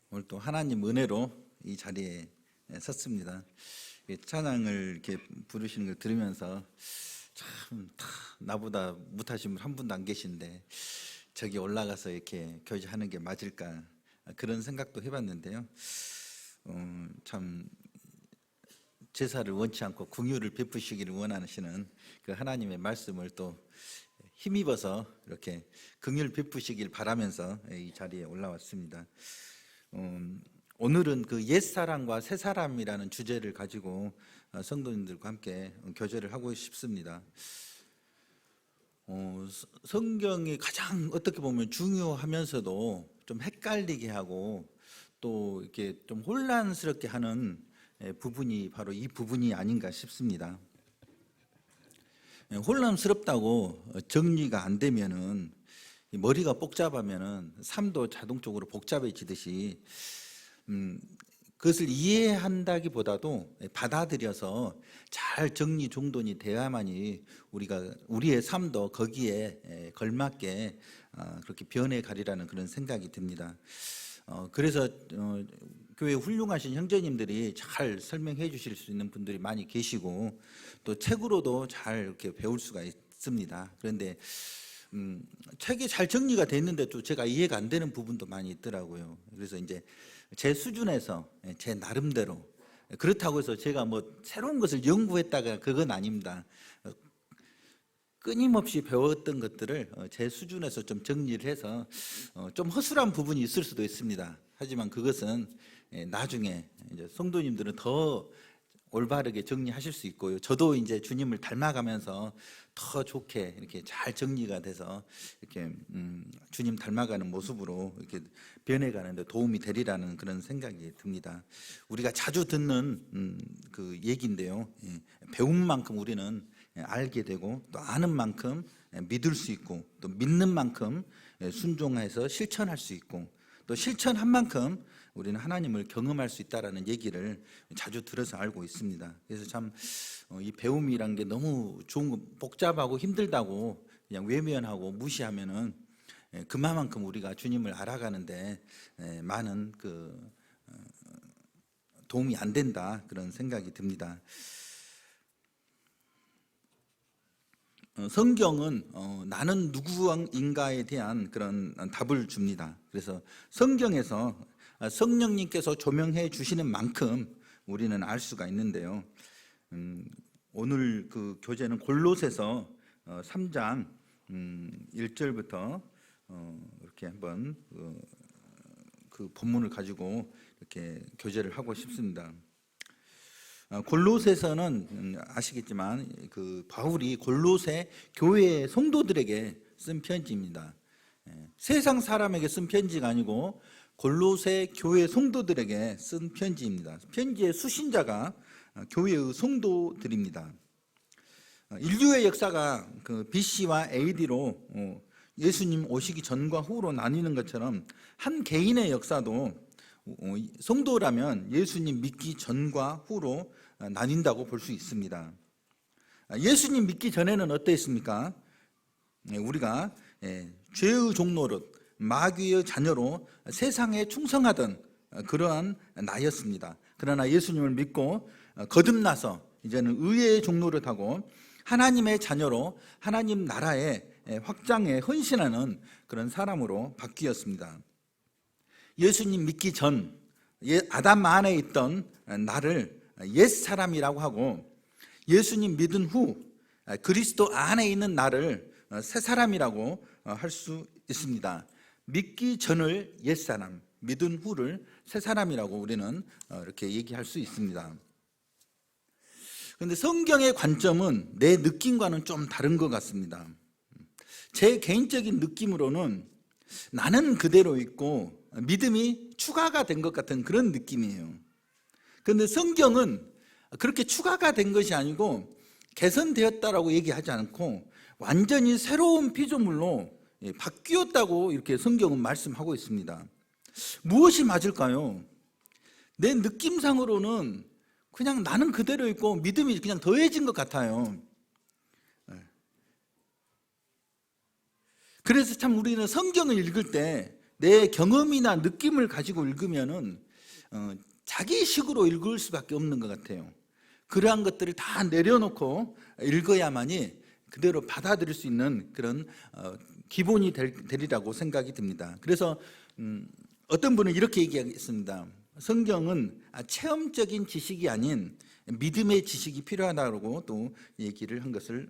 오늘 또 하나님 은혜로 이 자리에 섰습니다. 찬양을 이렇게 부르시는 걸 들으면서 참 나보다 못하신 분 한 분도 안 계신데 저기 올라가서 이렇게 교제하는 게 맞을까 그런 생각도 해봤는데요. 참 제사를 원치 않고 긍휼을 베푸시기를 원하시는 그 하나님의 말씀을 또 힘입어서 이렇게 긍휼 베푸시길 바라면서 이 자리에 올라왔습니다. 오늘은 그 옛사람과 새사람이라는 주제를 가지고 성도님들과 함께 교제를 하고 싶습니다. 성경이 가장 어떻게 보면 중요하면서도 좀 헷갈리게 하고 또 이렇게 좀 혼란스럽게 하는 부분이 바로 이 부분이 아닌가 싶습니다. 혼란스럽다고 정리가 안 되면은 머리가 복잡하면은 삶도 자동적으로 복잡해지듯이 그것을 이해한다기보다도 받아들여서 잘 정리정돈이 돼야만이 우리의 삶도 거기에 걸맞게 그렇게 변해가리라는 그런 생각이 듭니다. 그래서 교회 훌륭하신 형제님들이 잘 설명해 주실 수 있는 분들이 많이 계시고 또 책으로도 잘 이렇게 배울 수가 있습니다. 그런데 책이 잘 정리가 됐는데 또 제가 이해가 안 되는 부분도 많이 있더라고요. 그래서 이제 제 수준에서 제 나름대로, 그렇다고 해서 제가 뭐 새로운 것을 연구했다가 그건 아닙니다. 끊임없이 배웠던 것들을 제 수준에서 좀 정리를 해서 좀 허술한 부분이 있을 수도 있습니다. 하지만 그것은 나중에 이제 성도님들은 더 올바르게 정리하실 수 있고요. 저도 이제 주님을 닮아가면서 더 좋게 이렇게 잘 정리가 돼서 이렇게 주님 닮아가는 모습으로 이렇게 변해가는데 도움이 되리라는 그런 생각이 듭니다. 우리가 자주 듣는 그 얘기인데요. 배운 만큼 우리는 알게 되고 또 아는 만큼 믿을 수 있고 또 믿는 만큼 순종해서 실천할 수 있고 또 실천한 만큼 우리는 하나님을 경험할 수 있다라는 얘기를 자주 들어서 알고 있습니다. 그래서 참 이 배움이란 게 너무 좋은 거, 복잡하고 힘들다고 그냥 외면하고 무시하면은 그만큼 우리가 주님을 알아가는데 많은 그 도움이 안 된다 그런 생각이 듭니다. 성경은 나는 누구인가에 대한 그런 답을 줍니다. 그래서 성경에서 성령님께서 조명해 주시는 만큼 우리는 알 수가 있는데요. 오늘 그 교재는 골로새서 3장 1절부터 이렇게 한번 그 본문을 가지고 이렇게 교제를 하고 싶습니다. 골로새서는 아시겠지만 그 바울이 골로새 교회 성도들에게 쓴 편지입니다. 세상 사람에게 쓴 편지가 아니고 골로새 교회 성도들에게 쓴 편지입니다. 편지의 수신자가 교회의 성도들입니다. 인류의 역사가 그 BC와 AD로 예수님 오시기 전과 후로 나뉘는 것처럼 한 개인의 역사도 성도라면 예수님 믿기 전과 후로 나뉜다고 볼 수 있습니다. 예수님 믿기 전에는 어땠습니까? 우리가 죄의 종노릇, 마귀의 자녀로 세상에 충성하던 그러한 나였습니다. 그러나 예수님을 믿고 거듭나서 이제는 의의 종노릇하고 하나님의 자녀로 하나님 나라의 확장에 헌신하는 그런 사람으로 바뀌었습니다. 예수님 믿기 전 아담 안에 있던 나를 옛사람이라고 하고 예수님 믿은 후 그리스도 안에 있는 나를 새사람이라고 할 수 있습니다. 믿기 전을 옛사람, 믿은 후를 새사람이라고 우리는 이렇게 얘기할 수 있습니다. 그런데 성경의 관점은 내 느낌과는 좀 다른 것 같습니다. 제 개인적인 느낌으로는 나는 그대로 있고 믿음이 추가가 된 것 같은 그런 느낌이에요. 그런데 성경은 그렇게 추가가 된 것이 아니고 개선되었다라고 얘기하지 않고 완전히 새로운 피조물로 바뀌었다고 이렇게 성경은 말씀하고 있습니다. 무엇이 맞을까요? 내 느낌상으로는 그냥 나는 그대로 있고 믿음이 그냥 더해진 것 같아요. 그래서 참 우리는 성경을 읽을 때 내 경험이나 느낌을 가지고 읽으면은 자기식으로 읽을 수밖에 없는 것 같아요. 그러한 것들을 다 내려놓고 읽어야만이 그대로 받아들일 수 있는 그런 기본이 되리라고 생각이 듭니다. 그래서 어떤 분은 이렇게 얘기하겠습니다. 성경은 체험적인 지식이 아닌 믿음의 지식이 필요하다고 또 얘기를 한 것을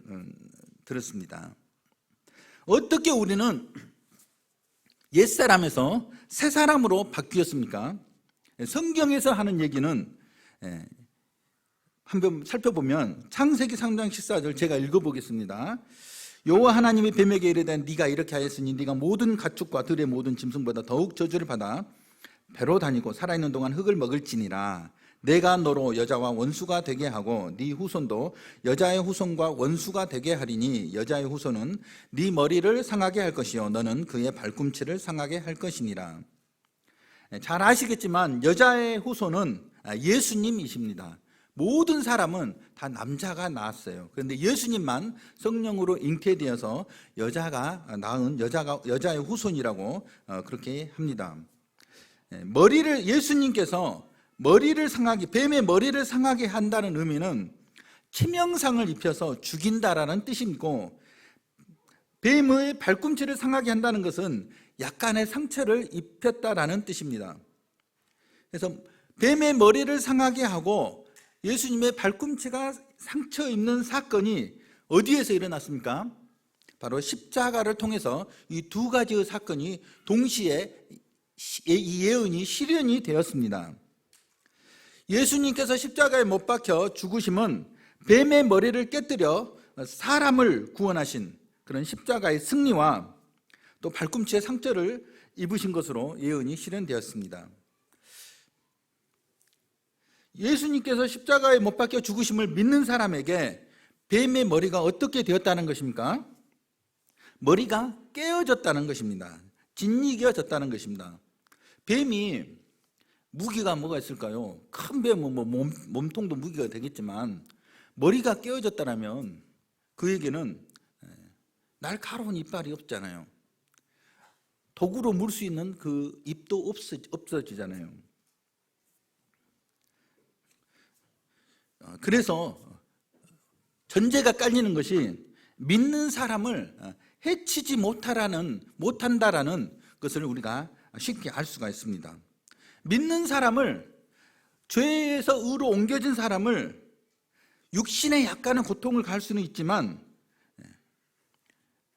들었습니다. 어떻게 우리는 옛사람에서 새사람으로 바뀌었습니까? 성경에서 하는 얘기는 한번 살펴보면 창세기 3장 14절 제가 읽어보겠습니다. 여호와 하나님이 뱀에게 이르되 네가 이렇게 하였으니 네가 모든 가축과 들의 모든 짐승보다 더욱 저주를 받아 배로 다니고 살아있는 동안 흙을 먹을지니라. 내가 너로 여자와 원수가 되게 하고 네 후손도 여자의 후손과 원수가 되게 하리니 여자의 후손은 네 머리를 상하게 할 것이요 너는 그의 발꿈치를 상하게 할 것이니라. 잘 아시겠지만 여자의 후손은 예수님이십니다. 모든 사람은 다 남자가 낳았어요. 그런데 예수님만 성령으로 잉태되어서 여자가 낳은 여자의 후손이라고 그렇게 합니다. 예수님께서 뱀의 머리를 상하게 한다는 의미는 치명상을 입혀서 죽인다라는 뜻이고, 뱀의 발꿈치를 상하게 한다는 것은 약간의 상처를 입혔다라는 뜻입니다. 그래서 뱀의 머리를 상하게 하고 예수님의 발꿈치가 상처 입는 사건이 어디에서 일어났습니까? 바로 십자가를 통해서 이 두 가지의 사건이 동시에 이 예언이 실현이 되었습니다. 예수님께서 십자가에 못 박혀 죽으심은 뱀의 머리를 깨뜨려 사람을 구원하신 그런 십자가의 승리와 또 발꿈치에 상처를 입으신 것으로 예언이 실현되었습니다. 예수님께서 십자가에 못 박혀 죽으심을 믿는 사람에게 뱀의 머리가 어떻게 되었다는 것입니까? 머리가 깨어졌다는 것입니다. 짓이겨졌다는 것입니다. 뱀이 무기가 뭐가 있을까요? 큰 뱀은 몸통도 무기가 되겠지만 머리가 깨어졌다면 그에게는 날카로운 이빨이 없잖아요. 도구로 물 수 있는 그 입도 없어지잖아요. 그래서 전제가 깔리는 것이 믿는 사람을 해치지 못한다라는 것을 우리가 쉽게 알 수가 있습니다. 믿는 사람을, 죄에서 의로 옮겨진 사람을 육신의 약간의 고통을 갈 수는 있지만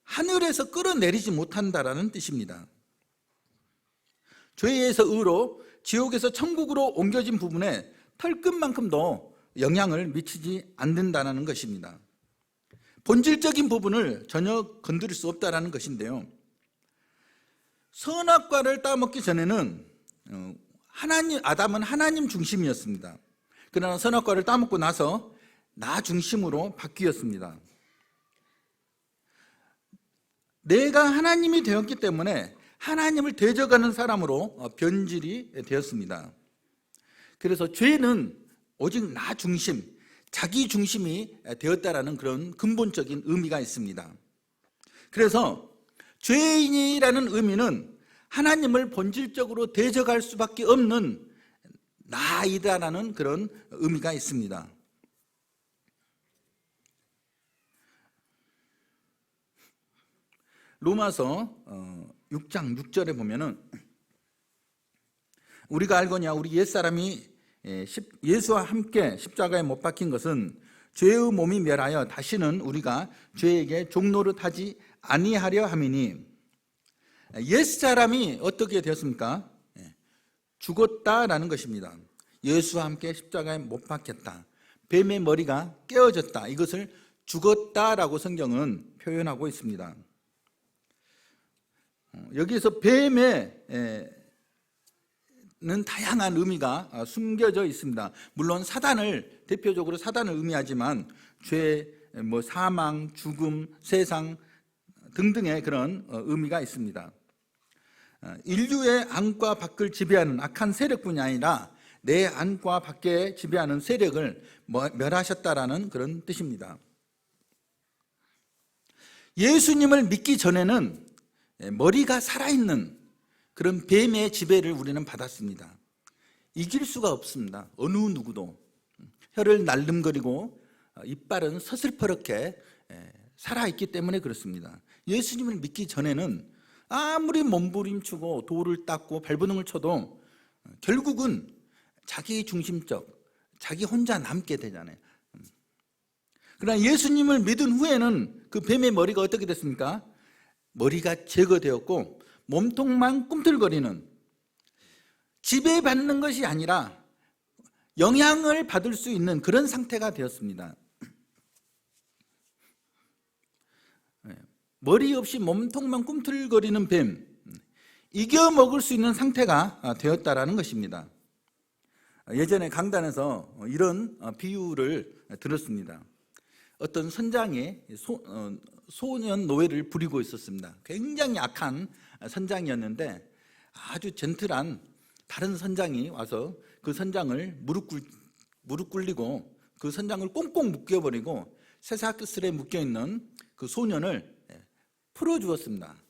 하늘에서 끌어내리지 못한다라는 뜻입니다. 죄에서 의로, 지옥에서 천국으로 옮겨진 부분에 털끝만큼도 영향을 미치지 않는다는 것입니다. 본질적인 부분을 전혀 건드릴 수 없다는 것인데요. 선악과를 따먹기 전에는 아담은 하나님 중심이었습니다. 그러나 선악과를 따먹고 나서 나 중심으로 바뀌었습니다. 내가 하나님이 되었기 때문에 하나님을 대적하는 사람으로 변질이 되었습니다. 그래서 죄는 오직 나 중심, 자기 중심이 되었다라는 그런 근본적인 의미가 있습니다. 그래서 죄인이라는 의미는 하나님을 본질적으로 대적할 수밖에 없는 나이다라는 그런 의미가 있습니다. 로마서 6장 6절에 보면은 우리가 알거냐 우리 옛사람이 예수와 함께 십자가에 못 박힌 것은 죄의 몸이 멸하여 다시는 우리가 죄에게 종노릇하지 아니하려 함이니. 옛사람이 어떻게 되었습니까? 죽었다라는 것입니다. 예수와 함께 십자가에 못 박혔다. 뱀의 머리가 깨어졌다. 이것을 죽었다라고 성경은 표현하고 있습니다. 여기에서 뱀에는 다양한 의미가 숨겨져 있습니다. 물론 대표적으로 사단을 의미하지만 죄, 사망, 죽음, 세상 등등의 그런 의미가 있습니다. 인류의 안과 밖을 지배하는 악한 세력뿐이 아니라 내 안과 밖에 지배하는 세력을 멸하셨다라는 그런 뜻입니다. 예수님을 믿기 전에는 머리가 살아있는 그런 뱀의 지배를 우리는 받았습니다. 이길 수가 없습니다. 어느 누구도. 혀를 날름거리고 이빨은 서슬퍼렇게 살아있기 때문에 그렇습니다. 예수님을 믿기 전에는 아무리 몸부림치고 돌을 닦고 발버둥을 쳐도 결국은 자기 중심적, 자기 혼자 남게 되잖아요. 그러나 예수님을 믿은 후에는 그 뱀의 머리가 어떻게 됐습니까? 머리가 제거되었고 몸통만 꿈틀거리는, 지배받는 것이 아니라 영향을 받을 수 있는 그런 상태가 되었습니다. 머리 없이 몸통만 꿈틀거리는 뱀, 이겨먹을 수 있는 상태가 되었다라는 것입니다. 예전에 강단에서 이런 비유를 들었습니다. 어떤 선장이 소년 노예를 부리고 있었습니다. 굉장히 악한 선장이었는데 아주 젠틀한 다른 선장이 와서 그 선장을 무릎 꿇리고 그 선장을 꽁꽁 묶여버리고 쇠사슬에 묶여있는 그 소년을 풀어주었습니다.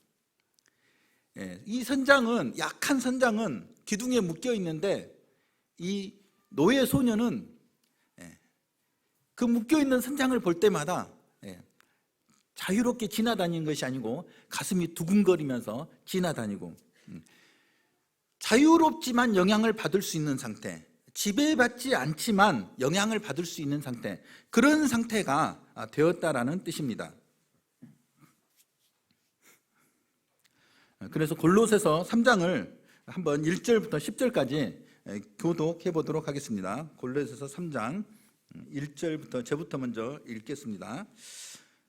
이 선장은, 약한 선장은 기둥에 묶여있는데 이 노예 소년은 그 묶여있는 선장을 볼 때마다 자유롭게 지나다니는 것이 아니고 가슴이 두근거리면서 지나다니고, 자유롭지만 영향을 받을 수 있는 상태, 지배받지 않지만 영향을 받을 수 있는 상태, 그런 상태가 되었다라는 뜻입니다. 그래서 골로새서 3장을 한번 1절부터 10절까지 교독해 보도록 하겠습니다. 골로새서 3장 1절부터 제부터 먼저 읽겠습니다.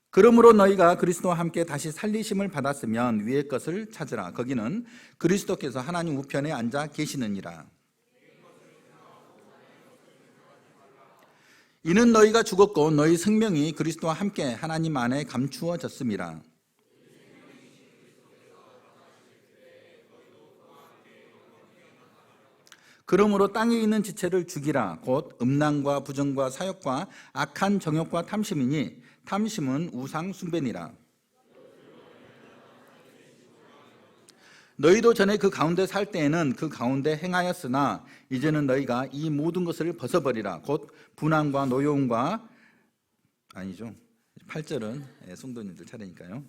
그러므로 너희가 그리스도와 함께 다시 살리심을 받았으면 위의 것을 찾으라. 거기는 그리스도께서 하나님 우편에 앉아 계시느니라. 이는 너희가 죽었고 너희 생명이 그리스도와 함께 하나님 안에 감추어졌음이라. 그러므로 땅에 있는 지체를 죽이라. 곧 음란과 부정과 사욕과 악한 정욕과 탐심이니 탐심은 우상 숭배니라. 너희도 전에 그 가운데 살 때에는 그 가운데 행하였으나 이제는 너희가 이 모든 것을 벗어버리라. 곧 분함과 노여움과, 아니죠, 8절은 성도님들 차례니까요.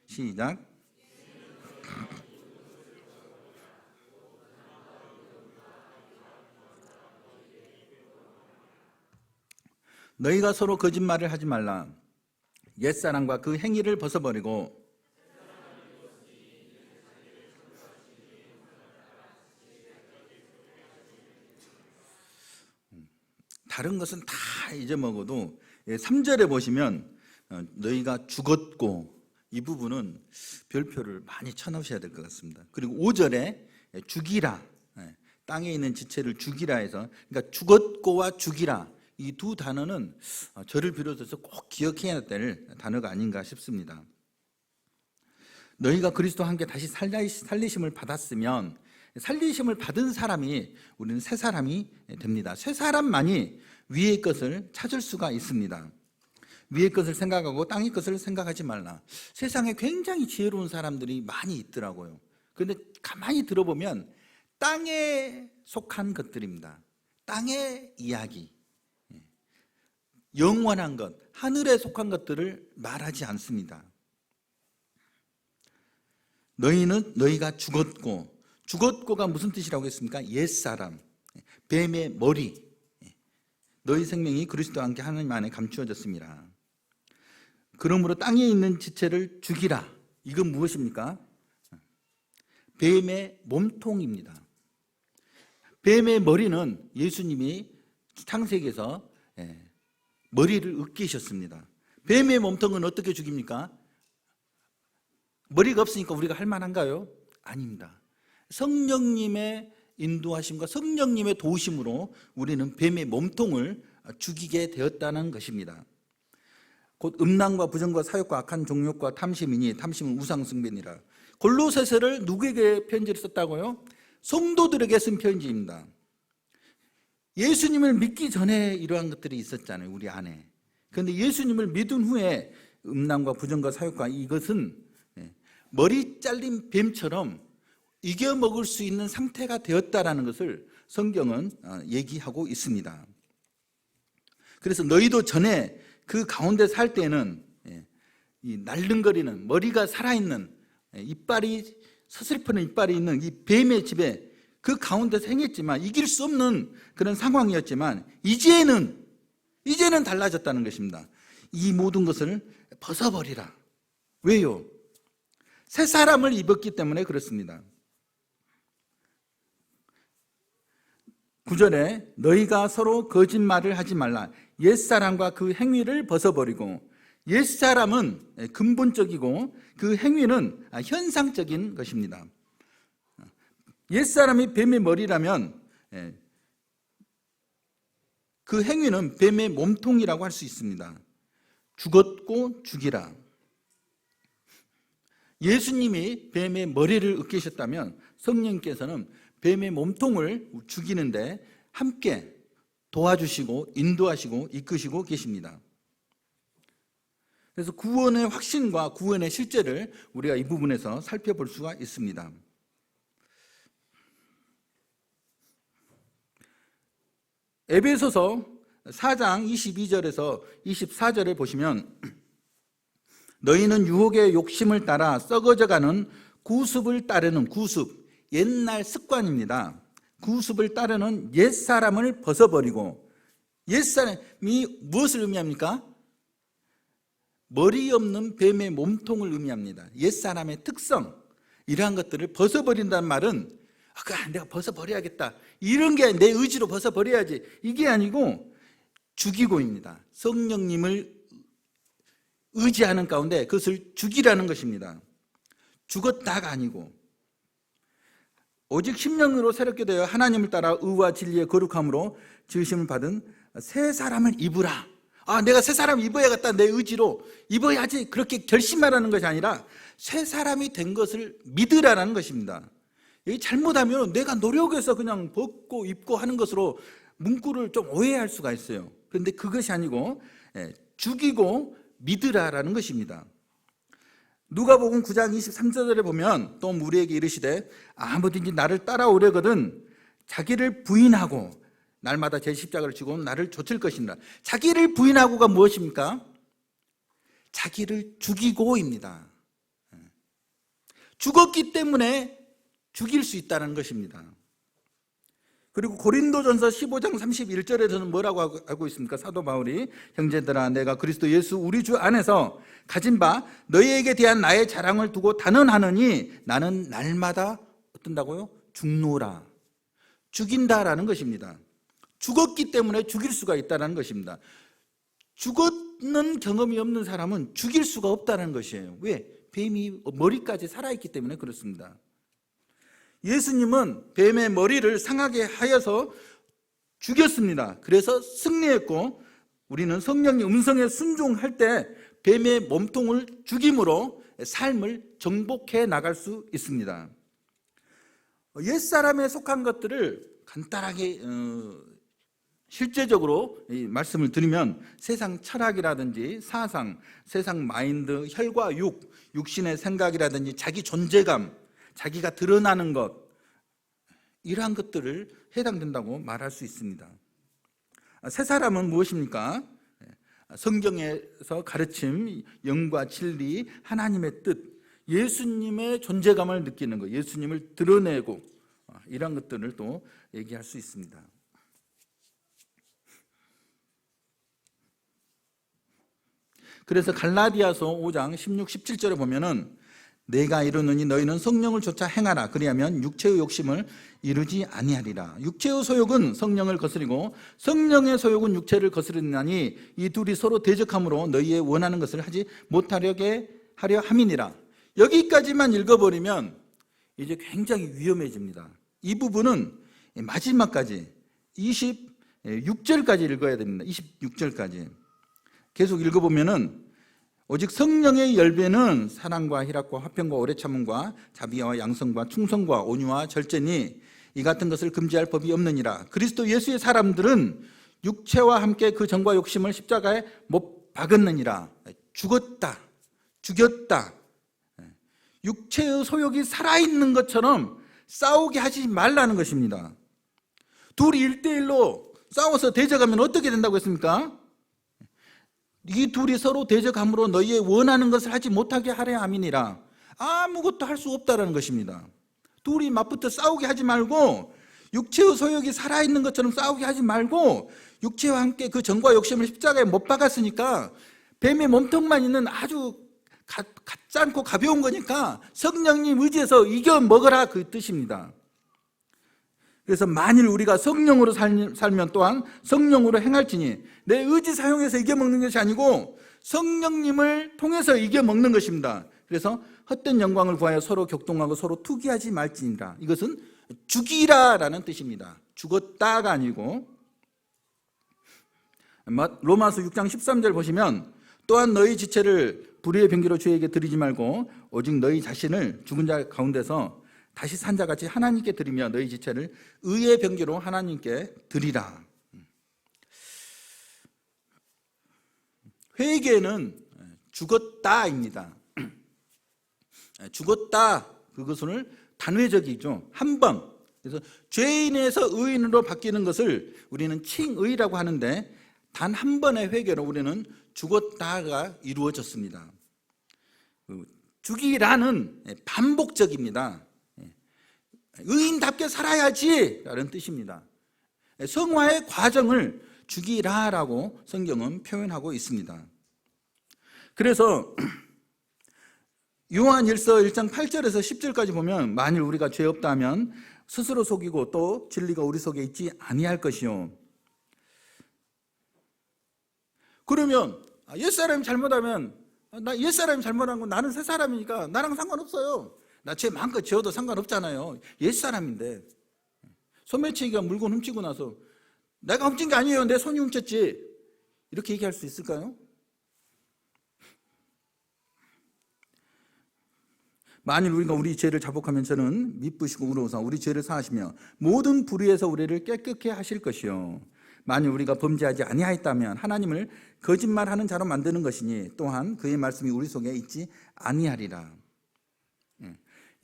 시작. 너희가 서로 거짓말을 하지 말라. 옛사람과 그 행위를 벗어버리고 다른 것은 다 잊어먹어도 3절에 보시면 너희가 죽었고, 이 부분은 별표를 많이 쳐놓으셔야 될 것 같습니다. 그리고 5절에 죽이라, 땅에 있는 지체를 죽이라 해서, 그러니까 죽었고와 죽이라, 이 두 단어는 저를 비롯해서 꼭 기억해야 될 단어가 아닌가 싶습니다. 너희가 그리스도와 함께 다시 살리심을 받았으면, 살리심을 받은 사람이, 우리는 새 사람이 됩니다. 새 사람만이 위의 것을 찾을 수가 있습니다. 위의 것을 생각하고 땅의 것을 생각하지 말라. 세상에 굉장히 지혜로운 사람들이 많이 있더라고요. 그런데 가만히 들어보면 땅에 속한 것들입니다. 땅의 이야기, 영원한 것, 하늘에 속한 것들을 말하지 않습니다. 너희가 죽었고, 죽었고가 무슨 뜻이라고 했습니까? 옛사람, 뱀의 머리, 너희 생명이 그리스도와 함께 하나님 안에 감추어졌습니다. 그러므로 땅에 있는 지체를 죽이라. 이건 무엇입니까? 뱀의 몸통입니다. 뱀의 머리는 예수님이 창세기에서 머리를 으깨셨습니다. 뱀의 몸통은 어떻게 죽입니까? 머리가 없으니까 우리가 할 만한가요? 아닙니다. 성령님의 인도하심과 성령님의 도우심으로 우리는 뱀의 몸통을 죽이게 되었다는 것입니다. 곧 음란과 부정과 사욕과 악한 종욕과 탐심이니 탐심은 우상 숭배니라. 골로새서를 누구에게 편지를 썼다고요? 성도들에게 쓴 편지입니다. 예수님을 믿기 전에 이러한 것들이 있었잖아요, 우리 안에. 그런데 예수님을 믿은 후에 음란과 부정과 사욕과 이것은 머리 잘린 뱀처럼 이겨 먹을 수 있는 상태가 되었다라는 것을 성경은 얘기하고 있습니다. 그래서 너희도 전에 그 가운데 살 때는 이 날름거리는, 머리가 살아있는, 이빨이 서슬프는 이빨이 있는 이 뱀의 집에 그 가운데서 행했지만 이길 수 없는 그런 상황이었지만 이제는 달라졌다는 것입니다. 이 모든 것을 벗어버리라. 왜요? 새 사람을 입었기 때문에 그렇습니다. 9절에 너희가 서로 거짓말을 하지 말라. 옛사람과 그 행위를 벗어버리고, 옛사람은 근본적이고 그 행위는 현상적인 것입니다. 옛사람이 뱀의 머리라면 그 행위는 뱀의 몸통이라고 할 수 있습니다. 죽었고 죽이라. 예수님이 뱀의 머리를 으깨셨다면 성령께서는 뱀의 몸통을 죽이는데 함께 도와주시고 인도하시고 이끄시고 계십니다. 그래서 구원의 확신과 구원의 실제를 우리가 이 부분에서 살펴볼 수가 있습니다. 에베소서 4장 22절에서 24절을 보시면 너희는 유혹의 욕심을 따라 썩어져가는 구습을 따르는, 구습, 옛날 습관입니다. 구습을 따르는 옛사람을 벗어버리고, 옛사람이 무엇을 의미합니까? 머리 없는 뱀의 몸통을 의미합니다. 옛사람의 특성, 이러한 것들을 벗어버린다는 말은 내가 벗어버려야겠다, 이런 게 내 의지로 벗어버려야지, 이게 아니고 죽이고입니다. 성령님을 의지하는 가운데 그것을 죽이라는 것입니다. 죽었다가 아니고 오직 심령으로 새롭게 되어 하나님을 따라 의와 진리의 거룩함으로 지으심을 받은 새 사람을 입으라. 내가 새 사람을 입어야겠다, 내 의지로 입어야지, 그렇게 결심하라는 것이 아니라 새 사람이 된 것을 믿으라는 것입니다. 여기 잘못하면 내가 노력해서 그냥 벗고 입고 하는 것으로 문구를 좀 오해할 수가 있어요. 그런데 그것이 아니고 죽이고 믿으라라는 것입니다. 누가복음 9장 23절에 보면 또 우리에게 이르시되 아무든지 나를 따라오려거든 자기를 부인하고 날마다 제 십자가를 지고 나를 좇을 것이니라. 자기를 부인하고가 무엇입니까? 자기를 죽이고입니다. 죽었기 때문에 죽일 수 있다는 것입니다. 그리고 고린도전서 15장 31절에서는 뭐라고 하고 있습니까? 사도 바울이 형제들아 내가 그리스도 예수 우리 주 안에서 가진 바 너희에게 대한 나의 자랑을 두고 단언하느니 나는 날마다 어떤다고요? 죽노라. 죽인다라는 것입니다. 죽었기 때문에 죽일 수가 있다는 것입니다. 죽었는 경험이 없는 사람은 죽일 수가 없다는 것이에요. 왜? 뱀이 머리까지 살아있기 때문에 그렇습니다. 예수님은 뱀의 머리를 상하게 하여서 죽였습니다. 그래서 승리했고 우리는 성령의 음성에 순종할 때 뱀의 몸통을 죽임으로 삶을 정복해 나갈 수 있습니다. 옛사람에 속한 것들을 간단하게 실제적으로 말씀을 드리면 세상 철학이라든지 사상, 세상 마인드, 혈과 육신의 생각이라든지 자기 존재감, 자기가 드러나는 것, 이러한 것들을 해당된다고 말할 수 있습니다. 새 사람은 무엇입니까? 성경에서 가르침, 영과 진리, 하나님의 뜻, 예수님의 존재감을 느끼는 것, 예수님을 드러내고 이러한 것들을 또 얘기할 수 있습니다. 그래서 갈라디아서 5장 16, 17절에 보면은 내가 이르노니 너희는 성령을 쫓아 행하라. 그리하면 육체의 욕심을 이루지 아니하리라. 육체의 소욕은 성령을 거스리고 성령의 소욕은 육체를 거스르나니 이 둘이 서로 대적함으로 너희의 원하는 것을 하지 못하려게 하려 함이니라. 여기까지만 읽어버리면 이제 굉장히 위험해집니다. 이 부분은 마지막까지 26절까지 읽어야 됩니다. 26절까지 계속 읽어보면은 오직 성령의 열매는 사랑과 희락과 화평과 오래 참음과 자비와 양성과 충성과 온유와 절제니 이 같은 것을 금지할 법이 없느니라. 그리스도 예수의 사람들은 육체와 함께 그 정과 욕심을 십자가에 못 박았느니라. 죽였다. 육체의 소욕이 살아있는 것처럼 싸우게 하지 말라는 것입니다. 둘이 1대1로 싸워서 대적하면 어떻게 된다고 했습니까? 이 둘이 서로 대적함으로 너희의 원하는 것을 하지 못하게 하려 함이니라. 아무것도 할 수 없다라는 것입니다. 둘이 맞붙어 싸우게 하지 말고, 육체의 소욕이 살아있는 것처럼 싸우게 하지 말고, 육체와 함께 그 정과 욕심을 십자가에 못 박았으니까 뱀의 몸통만 있는 아주 가짜않고 가벼운 거니까 성령님 의지해서 이겨 먹으라, 그 뜻입니다. 그래서 만일 우리가 성령으로 살면 또한 성령으로 행할지니, 내 의지 사용해서 이겨먹는 것이 아니고 성령님을 통해서 이겨먹는 것입니다. 그래서 헛된 영광을 구하여 서로 격동하고 서로 투기하지 말지니라. 이것은 죽이라라는 뜻입니다. 죽었다가 아니고. 로마서 6장 13절 보시면, 또한 너희 지체를 불의의 병기로 주에게 드리지 말고 오직 너희 자신을 죽은 자 가운데서 다시 산 자같이 하나님께 드리며 너희 지체를 의의 병기로 하나님께 드리라. 회개는 죽었다입니다. 죽었다, 그것을 단회적이죠. 한 번. 그래서 죄인에서 의인으로 바뀌는 것을 우리는 칭의라고 하는데, 단 한 번의 회개로 우리는 죽었다가 이루어졌습니다. 죽이라는 반복적입니다. 의인답게 살아야지 라는 뜻입니다. 성화의 과정을 죽이라라고 성경은 표현하고 있습니다. 그래서 요한일서 1장 8절에서 10절까지 보면, 만일 우리가 죄 없다 하면 스스로 속이고 또 진리가 우리 속에 있지 아니할 것이요. 그러면 옛사람이 잘못하면, 나 옛사람이 잘못한 건 나는 새 사람이니까 나랑 상관없어요. 나 죄 마음껏 지어도 상관없잖아요. 옛사람인데. 소매치기가 물건 훔치고 나서 내가 훔친 게 아니에요, 내 손이 훔쳤지, 이렇게 얘기할 수 있을까요? 만일 우리가 우리 죄를 자복하면 저는 미쁘시고 의로우사 우리 죄를 사하시며 모든 불의에서 우리를 깨끗게 하실 것이요. 만일 우리가 범죄하지 아니하였다면 하나님을 거짓말하는 자로 만드는 것이니 또한 그의 말씀이 우리 속에 있지 아니하리라.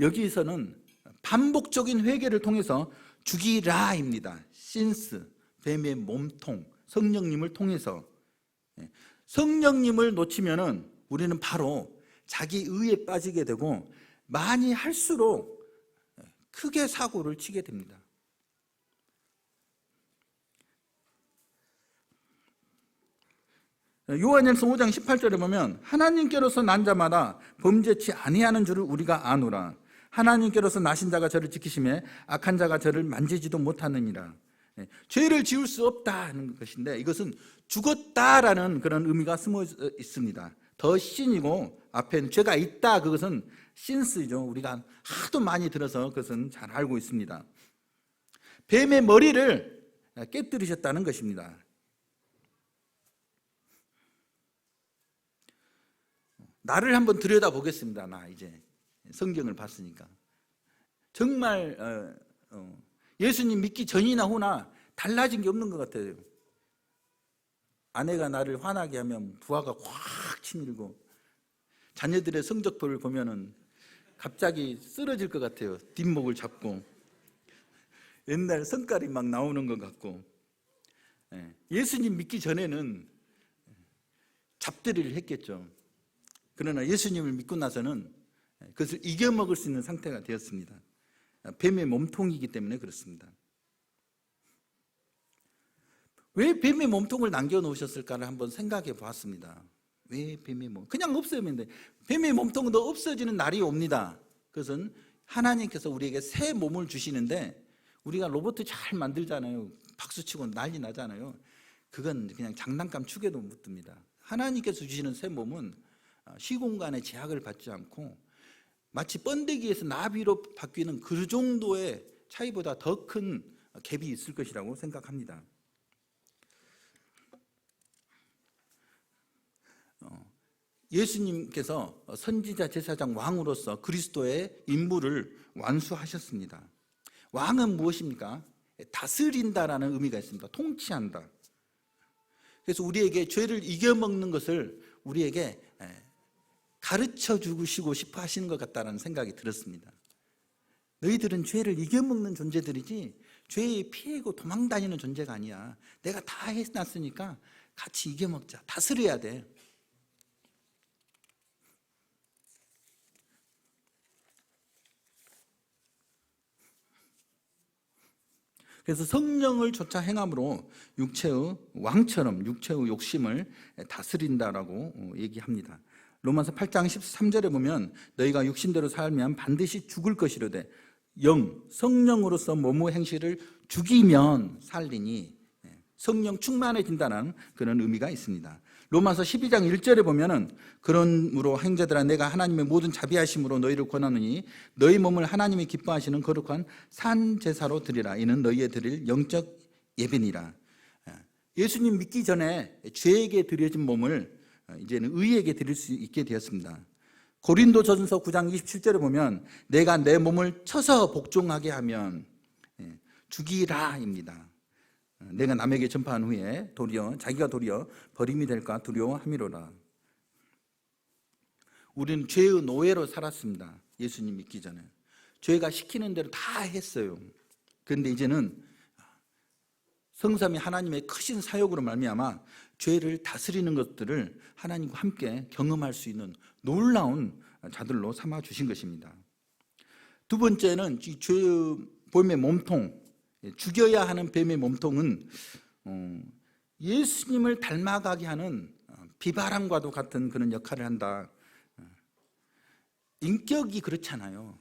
여기서는 반복적인 회개를 통해서 죽이라입니다. 신스, 뱀의 몸통, 성령님을 통해서. 성령님을 놓치면은 우리는 바로 자기 의에 빠지게 되고, 많이 할수록 크게 사고를 치게 됩니다. 요한일서 5장 18절에 보면, 하나님께로서 난 자마다 범죄치 아니하는 줄을 우리가 아노라. 하나님께로서 나신 자가 저를 지키심에 악한 자가 저를 만지지도 못하느니라. 죄를 지을 수 없다는 것인데, 이것은 죽었다라는 그런 의미가 숨어 있습니다. 더 신이고 앞에는 죄가 있다, 그것은 신스죠. 우리가 하도 많이 들어서 그것은 잘 알고 있습니다. 뱀의 머리를 깨뜨리셨다는 것입니다. 나를 한번 들여다보겠습니다. 나 이제 성경을 봤으니까 정말 예수님 믿기 전이나 후나 달라진 게 없는 것 같아요. 아내가 나를 화나게 하면 부하가 확 치밀고, 자녀들의 성적표를 보면은 갑자기 쓰러질 것 같아요. 뒷목을 잡고 옛날 성깔이 막 나오는 것 같고. 예수님 믿기 전에는 잡들이를 했겠죠. 그러나 예수님을 믿고 나서는 그것을 이겨먹을 수 있는 상태가 되었습니다. 뱀의 몸통이기 때문에 그렇습니다. 왜 뱀의 몸통을 남겨놓으셨을까를 한번 생각해 보았습니다. 왜 뱀의 몸? 그냥 없애면 돼. 뱀의 몸통도 없어지는 날이 옵니다. 그것은 하나님께서 우리에게 새 몸을 주시는데, 우리가 로봇 잘 만들잖아요. 박수치고 난리 나잖아요. 그건 그냥 장난감 축에도 못 듭니다. 하나님께서 주시는 새 몸은 시공간의 제약을 받지 않고 마치 번데기에서 나비로 바뀌는 그 정도의 차이보다 더 큰 갭이 있을 것이라고 생각합니다. 예수님께서 선지자, 제사장, 왕으로서 그리스도의 임무를 완수하셨습니다. 왕은 무엇입니까? 다스린다라는 의미가 있습니다. 통치한다. 그래서 우리에게 죄를 이겨먹는 것을 우리에게 가르쳐 주시고 싶어 하시는 것 같다는 생각이 들었습니다. 너희들은 죄를 이겨먹는 존재들이지 죄에 피해고 도망다니는 존재가 아니야. 내가 다 해놨으니까 같이 이겨먹자. 다스려야 돼. 그래서 성령을 쫓아 행함으로 육체의 왕처럼 육체의 욕심을 다스린다라고 얘기합니다. 로마서 8장 13절에 보면 너희가 육신대로 살면 반드시 죽을 것이로되 성령으로서 몸의 행실을 죽이면 살리니, 성령 충만해진다는 그런 의미가 있습니다. 로마서 12장 1절에 보면은 그러므로 행자들아 내가 하나님의 모든 자비하심으로 너희를 권하노니 너희 몸을 하나님이 기뻐하시는 거룩한 산 제사로 드리라. 이는 너희의 드릴 영적 예배니라. 예수님 믿기 전에 죄에게 드려진 몸을 이제는 의에게 드릴 수 있게 되었습니다. 고린도전서 9장 27절에 보면 내가 내 몸을 쳐서 복종하게 하면 죽이라입니다. 내가 남에게 전파한 후에 자기가 도리어 버림이 될까 두려워함이로라. 우리는 죄의 노예로 살았습니다. 예수님 믿기 전에 죄가 시키는 대로 다 했어요. 그런데 이제는 성삼위 하나님의 크신 사역으로 말미암아 죄를 다스리는 것들을 하나님과 함께 경험할 수 있는 놀라운 자들로 삼아 주신 것입니다. 두 번째는 이 죄의 뱀의 몸통, 죽여야 하는 뱀의 몸통은 예수님을 닮아가게 하는 비바람과도 같은 그런 역할을 한다. 인격이 그렇잖아요.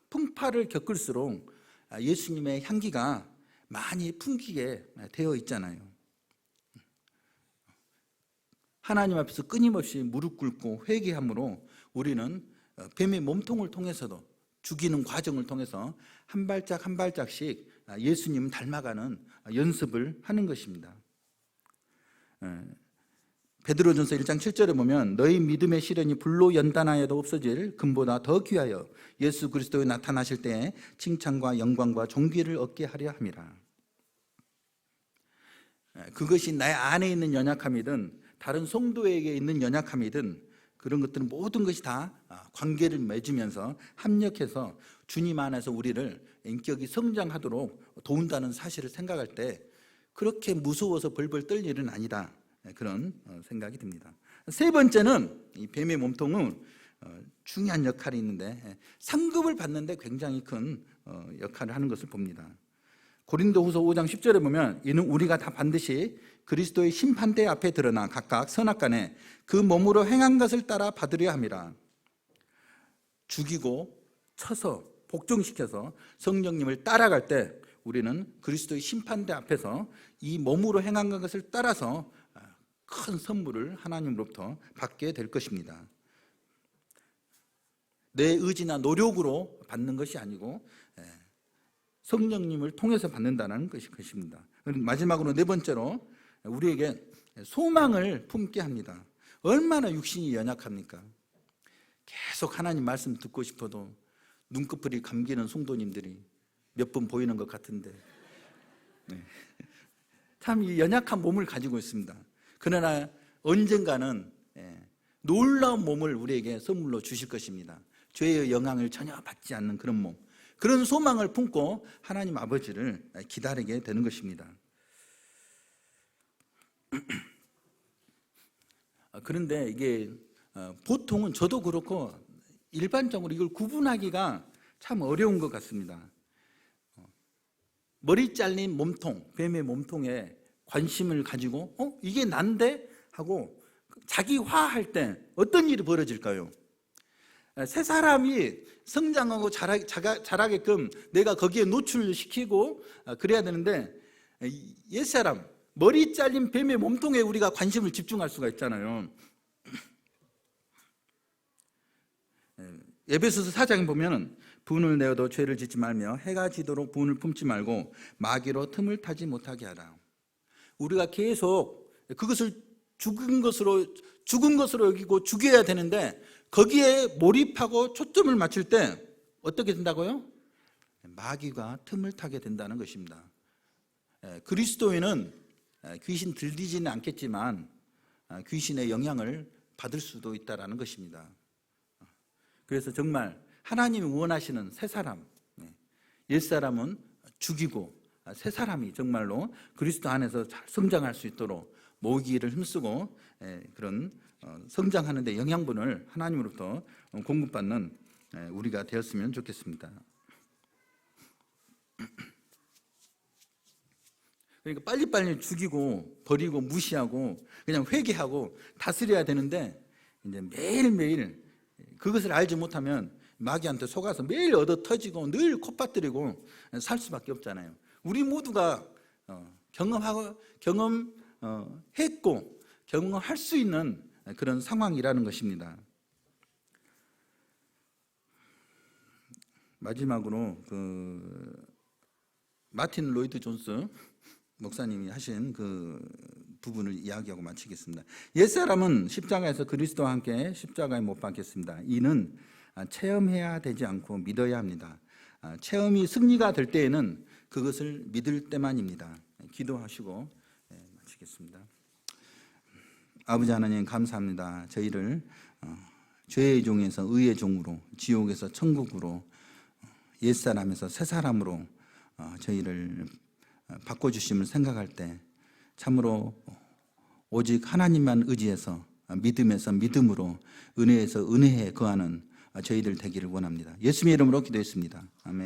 풍파를 겪을수록 예수님의 향기가 많이 풍기게 되어 있잖아요. 하나님 앞에서 끊임없이 무릎 꿇고 회개함으로 우리는 뱀의 몸통을 통해서도 죽이는 과정을 통해서 한 발짝 한 발짝씩 예수님 닮아가는 연습을 하는 것입니다. 베드로전서 1장 7절에 보면 너희 믿음의 시련이 불로 연단하여도 없어질 금보다 더 귀하여 예수 그리스도에 나타나실 때에 칭찬과 영광과 존귀를 얻게 하려 함이라. 그것이 내 안에 있는 연약함이든 다른 성도에게 있는 연약함이든 그런 것들은 모든 것이 다 관계를 맺으면서 합력해서 주님 안에서 우리를 인격이 성장하도록 도운다는 사실을 생각할 때 그렇게 무서워서 벌벌 떨 일은 아니다, 그런 생각이 듭니다. 세 번째는 이 뱀의 몸통은 중요한 역할이 있는데 상급을 받는데 굉장히 큰 역할을 하는 것을 봅니다. 고린도후서 5장 10절에 보면 이는 우리가 다 반드시 그리스도의 심판대 앞에 드러나 각각 선악간에 그 몸으로 행한 것을 따라 받으려 함이라. 죽이고 쳐서 복종시켜서 성령님을 따라갈 때 우리는 그리스도의 심판대 앞에서 이 몸으로 행한 것을 따라서 큰 선물을 하나님으로부터 받게 될 것입니다. 내 의지나 노력으로 받는 것이 아니고 성령님을 통해서 받는다는 것입니다. 마지막으로 네 번째로 우리에게 소망을 품게 합니다. 얼마나 육신이 연약합니까? 계속 하나님 말씀 듣고 싶어도 눈꺼풀이 감기는 성도님들이 몇 분 보이는 것 같은데 참 이 연약한 몸을 가지고 있습니다. 그러나 언젠가는 놀라운 몸을 우리에게 선물로 주실 것입니다. 죄의 영향을 전혀 받지 않는 그런 몸, 그런 소망을 품고 하나님 아버지를 기다리게 되는 것입니다. 그런데 이게 보통은 저도 그렇고 일반적으로 이걸 구분하기가 참 어려운 것 같습니다. 머리 잘린 몸통, 뱀의 몸통에 관심을 가지고 이게 난데? 하고 자기화할 때 어떤 일이 벌어질까요? 새 사람이 성장하고 자라게끔 내가 거기에 노출시키고 그래야 되는데 옛사람, 머리 잘린 뱀의 몸통에 우리가 관심을 집중할 수가 있잖아요. 에베소서 4장에 보면 분을 내어도 죄를 짓지 말며 해가 지도록 분을 품지 말고 마귀로 틈을 타지 못하게 하라. 우리가 계속 그것을 죽은 것으로 여기고 죽여야 되는데 거기에 몰입하고 초점을 맞출 때 어떻게 된다고요? 마귀가 틈을 타게 된다는 것입니다. 그리스도인은 귀신 들리지는 않겠지만 귀신의 영향을 받을 수도 있다는 것입니다. 그래서 정말 하나님이 원하시는 새 사람, 옛사람은 죽이고 새 사람이 정말로 그리스도 안에서 잘 성장할 수 있도록 모기를 힘쓰고 그런 성장하는 데 영양분을 하나님으로부터 공급받는 우리가 되었으면 좋겠습니다. 그러니까 빨리빨리 죽이고 버리고 무시하고 그냥 회개하고 다스려야 되는데 이제 매일매일 그것을 알지 못하면 마귀한테 속아서 매일 얻어 터지고 늘 콧바뜨리고 살 수밖에 없잖아요. 우리 모두가 경험했고 경험할 수 있는 그런 상황이라는 것입니다. 마지막으로 마틴 로이드 존스 목사님이 하신 그 부분을 이야기하고 마치겠습니다. 옛사람은 십자가에서 그리스도와 함께 십자가에 못 박혔습니다. 이는 체험해야 되지 않고 믿어야 합니다. 체험이 승리가 될 때에는 그것을 믿을 때만입니다. 기도하시고 마치겠습니다. 아버지 하나님 감사합니다. 저희를 죄의 종에서 의의 종으로, 지옥에서 천국으로, 옛사람에서 새사람으로 저희를 바꿔주심을 생각할 때 참으로 오직 하나님만 의지해서 믿음에서 믿음으로, 은혜에서 은혜에 거하는 저희들 되기를 원합니다. 예수님의 이름으로 기도했습니다. 아멘.